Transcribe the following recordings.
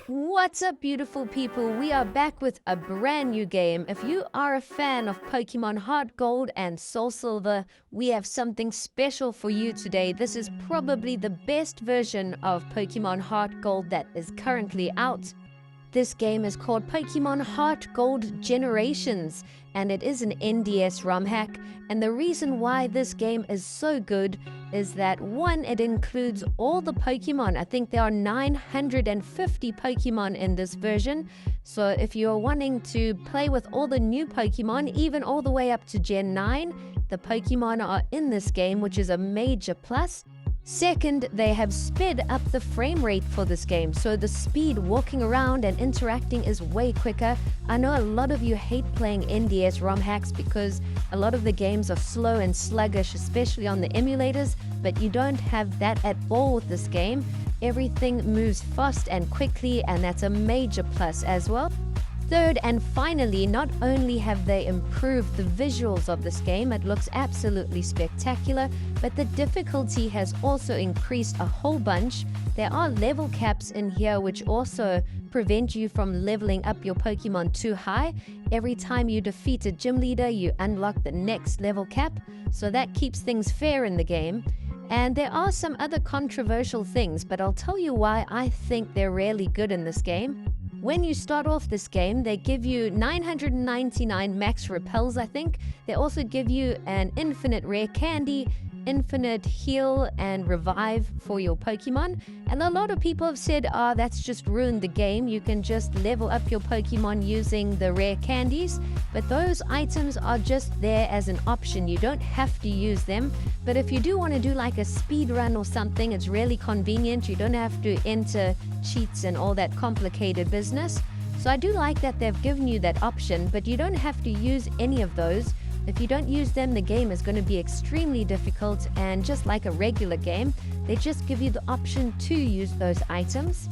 What's up, beautiful people? We are back with a brand new game. If you are a fan of Pokemon Heart Gold and Soul Silver, we have something special for you today. This is probably the best version of Pokemon Heart Gold that is currently out. This game is called Pokemon Heart Gold Generations, and it is an NDS ROM hack. And the reason why this game is so good is that, one, it includes all the Pokemon. I think there are 950 Pokemon in this version. So if you're wanting to play with all the new Pokemon, even all the way up to Gen 9, the Pokemon are in this game, which is a major plus. Second, they have sped up the frame rate for this game, so the speed walking around and interacting is way quicker. I know a lot of you hate playing NDS ROM hacks because a lot of the games are slow and sluggish, especially on the emulators, but you don't have that at all with this game. Everything moves fast and quickly, and that's a major plus as well. Third and finally, not only have they improved the visuals of this game, it looks absolutely spectacular, but the difficulty has also increased a whole bunch. There are level caps in here which also prevent you from leveling up your Pokemon too high. Every time you defeat a gym leader, you unlock the next level cap, so that keeps things fair in the game. And there are some other controversial things, but I'll tell you why I think they're really good in this game. When you start off this game, they give you 999 max repels, I think. They also give you an infinite rare candy, infinite heal and revive for your Pokemon. And a lot of people have said, that's just ruined the game. You can just level up your Pokemon using the rare candies. But those items are just there as an option. You don't have to use them. But if you do want to do like a speed run or something, it's really convenient. You don't have to enter cheats and all that complicated business. So I do like that they've given you that option, but you don't have to use any of those. If you don't use them, the game is going to be extremely difficult, and just like a regular game, they just give you the option to use those items.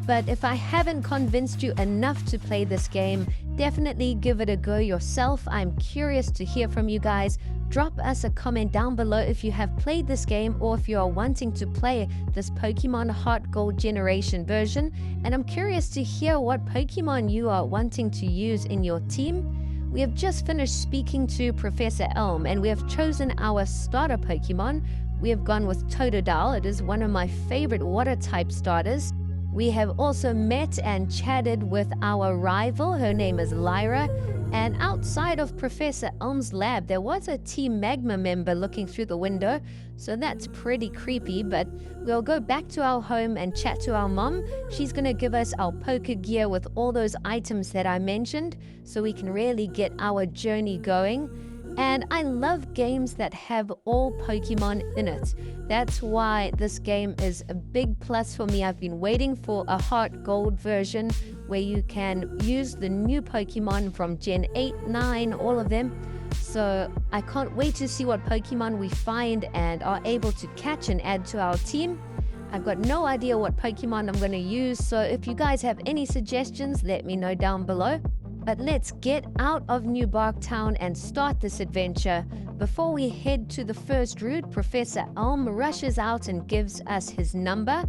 But if I haven't convinced you enough to play this game, definitely give it a go yourself. I'm curious to hear from you guys. Drop us a comment down below if you have played this game or if you are wanting to play this Pokemon Heart Gold Generation version. And I'm curious to hear what Pokemon you are wanting to use in your team. We have just finished speaking to Professor Elm, and we have chosen our starter Pokemon. We have gone with Totodile. It is one of my favorite water type starters. We have also met and chatted with our rival. Her name is Lyra. And outside of Professor Elm's lab, there was a Team Magma member looking through the window. So that's pretty creepy, but we'll go back to our home and chat to our mom. She's going to give us our poker gear with all those items that I mentioned, so we can really get our journey going. And I love games that have all Pokemon in it. That's why this game is a big plus for me. I've been waiting for a Heart Gold version where you can use the new Pokemon from Gen 8, 9, all of them. So I can't wait to see what Pokemon we find and are able to catch and add to our team. I've got no idea what Pokemon I'm going to use, so if you guys have any suggestions, let me know down below. But let's get out of New Bark Town and start this adventure. Before we head to the first route, Professor Elm rushes out and gives us his number.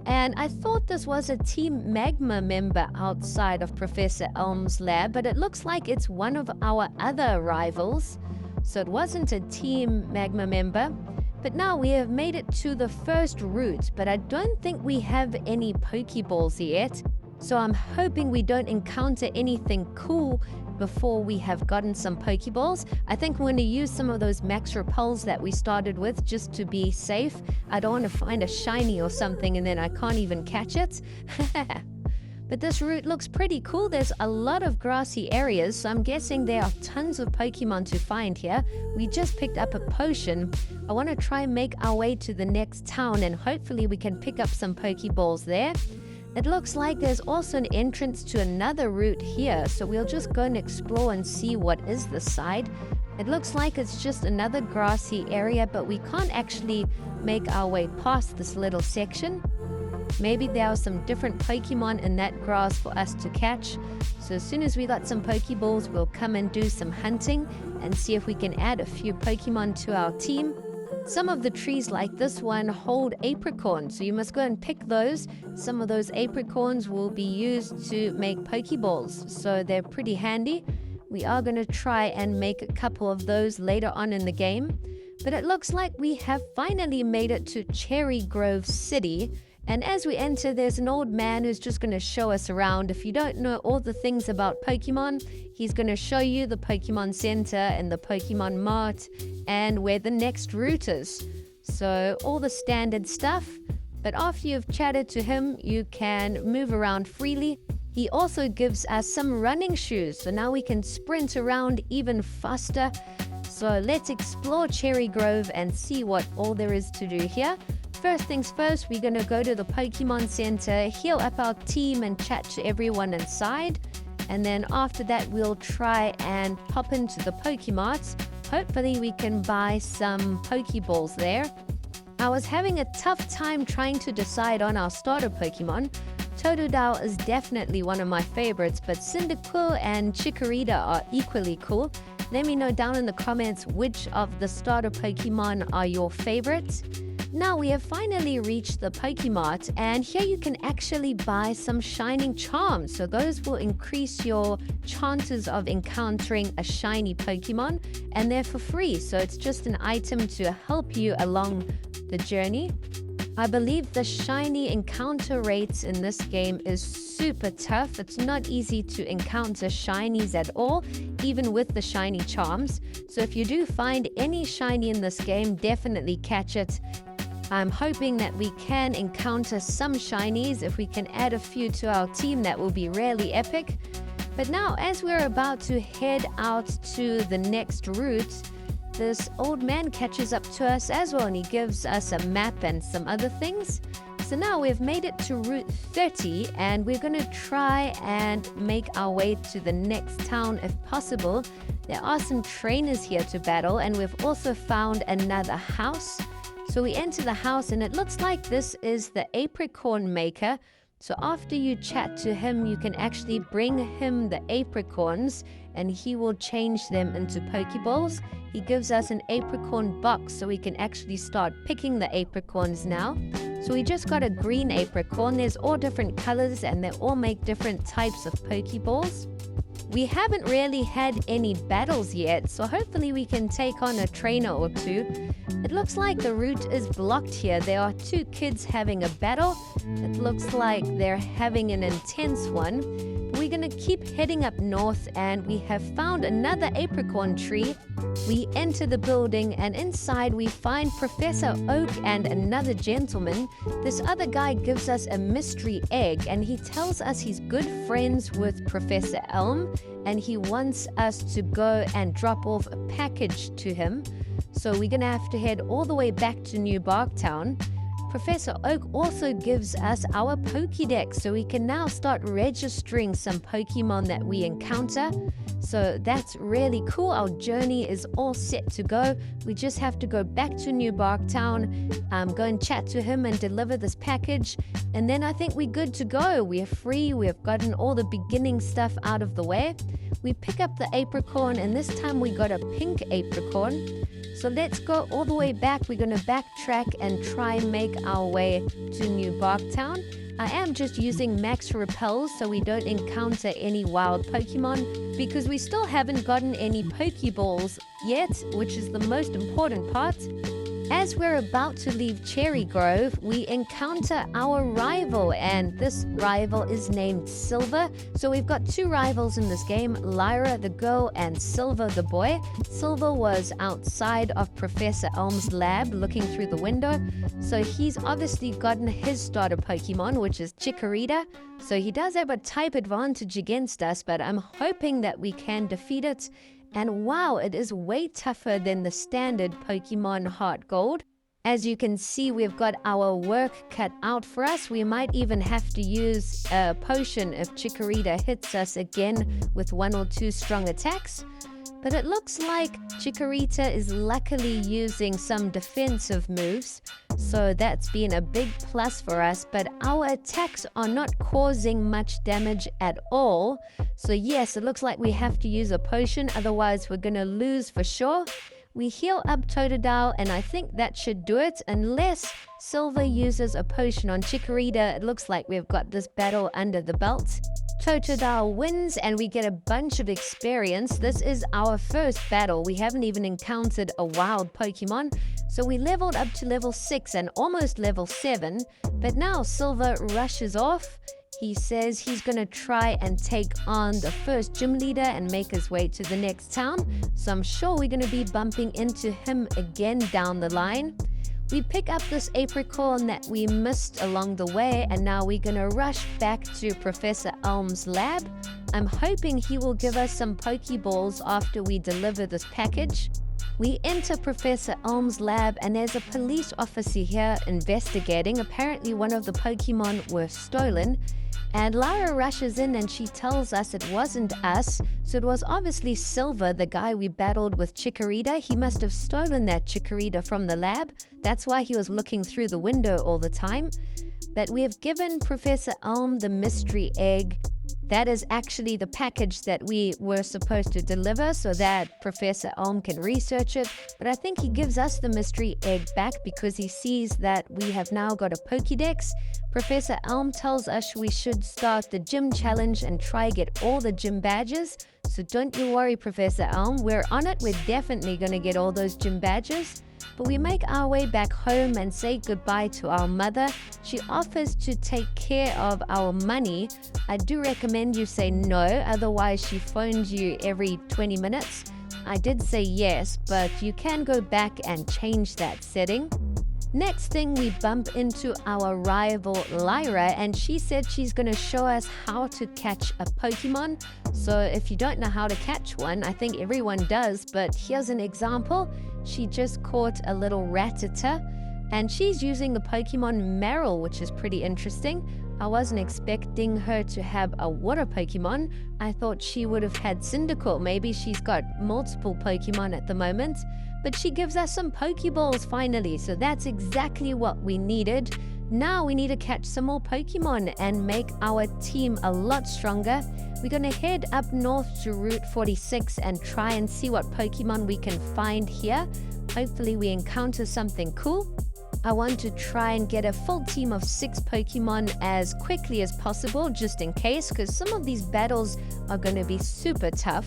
And I thought this was a Team Magma member outside of Professor Elm's lab, but it looks like it's one of our other rivals. So it wasn't a Team Magma member. But now we have made it to the first route, but I don't think we have any Pokeballs yet. So I'm hoping we don't encounter anything cool before we have gotten some Pokeballs. I think we're going to use some of those max repels that we started with just to be safe. I don't want to find a shiny or something and then I can't even catch it. But this route looks pretty cool. There's a lot of grassy areas, so I'm guessing there are tons of Pokemon to find here. We just picked up a potion. I want to try and make our way to the next town and hopefully we can pick up some Pokeballs there. It looks like there's also an entrance to another route here, so we'll just go and explore and see what is this side. It looks like it's just another grassy area, but we can't actually make our way past this little section. Maybe there are some different Pokemon in that grass for us to catch. So as soon as we got some Pokeballs, we'll come and do some hunting and see if we can add a few Pokemon to our team. Some of the trees like this one hold apricorns, so you must go and pick those. Some of those apricorns will be used to make Pokeballs, so they're pretty handy. We are going to try and make a couple of those later on in the game. But it looks like we have finally made it to Cherry Grove City. And as we enter, there's an old man who's just going to show us around. If you don't know all the things about Pokemon, he's going to show you the Pokemon Center and the Pokemon Mart and where the next route is. So all the standard stuff. But after you've chatted to him, you can move around freely. He also gives us some running shoes, so now we can sprint around even faster. So let's explore Cherry Grove and see what all there is to do here. First things first, we're going to go to the Pokemon Center, heal up our team and chat to everyone inside. And then after that, we'll try and pop into the Pokemarts. Hopefully we can buy some Pokeballs there. I was having a tough time trying to decide on our starter Pokemon. Totodile is definitely one of my favorites, but Cyndaquil and Chikorita are equally cool. Let me know down in the comments which of the starter Pokemon are your favorites. Now we have finally reached the Pokemart, and here you can actually buy some shining charms. So those will increase your chances of encountering a shiny Pokemon, and they're for free. So it's just an item to help you along the journey. I believe the shiny encounter rates in this game is super tough. It's not easy to encounter shinies at all, even with the shiny charms. So if you do find any shiny in this game, definitely catch it. I'm hoping that we can encounter some shinies. If we can add a few to our team, that will be really epic. But now, as we're about to head out to the next route, this old man catches up to us as well, and he gives us a map and some other things. So now we've made it to Route 30, and we're going to try and make our way to the next town if possible. There are some trainers here to battle, and we've also found another house. So we enter the house, and it looks like this is the apricorn maker. So after you chat to him, you can actually bring him the apricorns, and he will change them into Pokeballs. He gives us an apricorn box, so we can actually start picking the apricorns now. So we just got a green apricorn. There's all different colors, and they all make different types of Pokeballs. We haven't really had any battles yet, so hopefully we can take on a trainer or two. It looks like the route is blocked here. There are two kids having a battle. It looks like they're having an intense one. We're going to keep heading up north, and we have found another apricorn tree. We enter the building, and inside we find Professor Oak and another gentleman. This other guy gives us a mystery egg, and he tells us he's good friends with Professor Elm, and he wants us to go and drop off a package to him. So we're going to have to head all the way back to New Barktown. Professor Oak also gives us our Pokédex, so we can now start registering some Pokemon that we encounter. So that's really cool. Our journey is all set to go. We just have to go back to New Barktown, go and chat to him and deliver this package. And then I think we're good to go. We're free. We've gotten all the beginning stuff out of the way. We pick up the apricorn, and this time we got a pink apricorn. So let's go all the way back. We're going to backtrack and try and make our way to New Barktown. I am just using max repels so we don't encounter any wild Pokemon, because we still haven't gotten any Pokeballs yet, which is the most important part. As we're about to leave Cherry Grove, we encounter our rival, and this rival is named Silver. So we've got two rivals in this game, Lyra the girl and Silver the boy. Silver was outside of Professor Elm's lab looking through the window. So he's obviously gotten his starter Pokemon, which is Chikorita. So he does have a type advantage against us, but I'm hoping that we can defeat it. And wow, it is way tougher than the standard Pokemon HeartGold. As you can see, we've got our work cut out for us. We might even have to use a potion if Chikorita hits us again with one or two strong attacks. But it looks like Chikorita is luckily using some defensive moves, so that's been a big plus for us, but our attacks are not causing much damage at all. So yes, it looks like we have to use a potion, otherwise we're gonna lose for sure. We heal up Totodile, and I think that should do it, unless Silver uses a potion on Chikorita. It looks like we've got this battle under the belt. Totodile wins, and we get a bunch of experience. This is our first battle. We haven't even encountered a wild Pokemon. So we leveled up to level 6 and almost level 7. But now Silver rushes off. He says he's going to try and take on the first gym leader and make his way to the next town. So I'm sure we're going to be bumping into him again down the line. We pick up this apricorn that we missed along the way, and now we're going to rush back to Professor Elm's lab. I'm hoping he will give us some Pokeballs after we deliver this package. We enter Professor Elm's lab, and there's a police officer here investigating. Apparently one of the Pokemon were stolen. And Lyra rushes in and she tells us it wasn't us. So it was obviously Silver, the guy we battled with Chikorita. He must have stolen that Chikorita from the lab. That's why he was looking through the window all the time. But we have given Professor Elm the mystery egg. That is actually the package that we were supposed to deliver so that Professor Elm can research it. But I think he gives us the mystery egg back because he sees that we have now got a Pokédex. Professor Elm tells us we should start the gym challenge and try get all the gym badges. So don't you worry, Professor Elm. We're on it. We're definitely going to get all those gym badges. But we make our way back home and say goodbye to our mother. She offers to take care of our money. I do recommend you say no, otherwise she phones you every 20 minutes. I did say yes, but you can go back and change that setting. Next thing, we bump into our rival Lyra, and she said she's going to show us how to catch a Pokemon. So if you don't know how to catch one, I think everyone does, but here's an example. She just caught a little Rattata, and she's using the Pokemon Meryl, which is pretty interesting. I wasn't expecting her to have a water Pokemon. I thought she would have had Cyndaquil. Maybe she's got multiple Pokemon at the moment. But she gives us some Pokeballs finally, so that's exactly what we needed. Now we need to catch some more Pokemon and make our team a lot stronger. We're going to head up north to Route 46 and try and see what Pokemon we can find here. Hopefully we encounter something cool. I want to try and get a full team of 6 Pokemon as quickly as possible, just in case, because some of these battles are going to be super tough.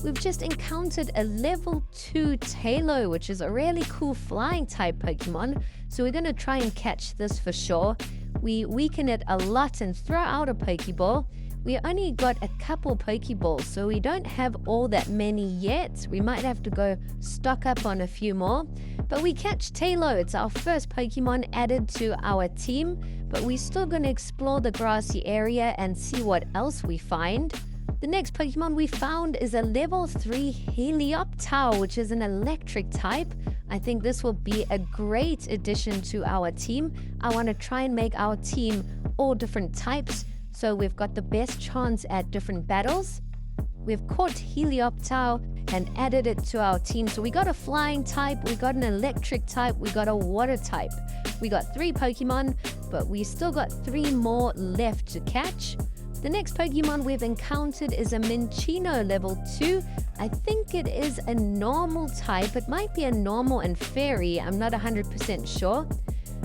We've just encountered a level 2 Tailo, which is a really cool flying type Pokemon. So we're going to try and catch this for sure. We weaken it a lot and throw out a Pokeball. We only got a couple Pokeballs, so we don't have all that many yet. We might have to go stock up on a few more. But we catch Tailo. It's our first Pokemon added to our team. But we're still going to explore the grassy area and see what else we find. The next Pokemon we found is a level 3 Helioptile, which is an electric type. I think this will be a great addition to our team. I want to try and make our team all different types, so we've got the best chance at different battles. We've caught Helioptile and added it to our team. So we got a flying type, we got an electric type, we got a water type. We got 3 Pokemon, but we still got 3 more left to catch. The next Pokemon we've encountered is a Minccino level 2. I think it is a normal type. It might be a normal and fairy. I'm not 100% sure.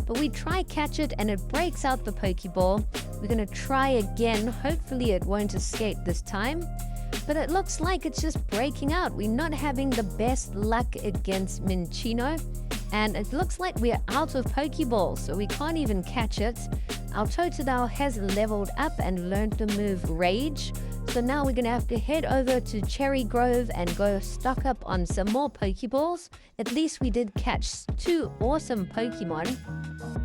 But we try catch it and it breaks out the Pokeball. We're going to try again. Hopefully it won't escape this time. But it looks like it's just breaking out. We're not having the best luck against Minccino. And it looks like we're out of Pokeballs, so we can't even catch it. Our Totodile has leveled up and learned the move Rage. So now we're going to have to head over to Cherry Grove and go stock up on some more Pokeballs. At least we did catch 2 awesome Pokemon.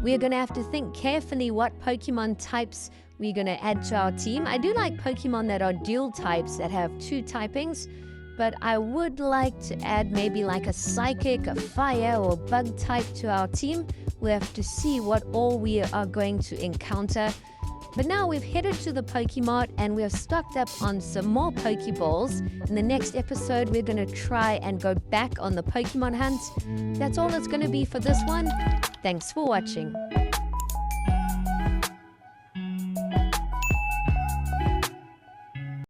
We're going to have to think carefully what Pokemon types we're going to add to our team. I do like Pokemon that are dual types, that have 2 typings. But I would like to add maybe like a Psychic, a Fire, or Bug type to our team. We have to see what all we are going to encounter. But now we've headed to the Pokemart and we're stocked up on some more Pokeballs. In the next episode, we're going to try and go back on the Pokemon hunt. That's all it's going to be for this one. Thanks for watching.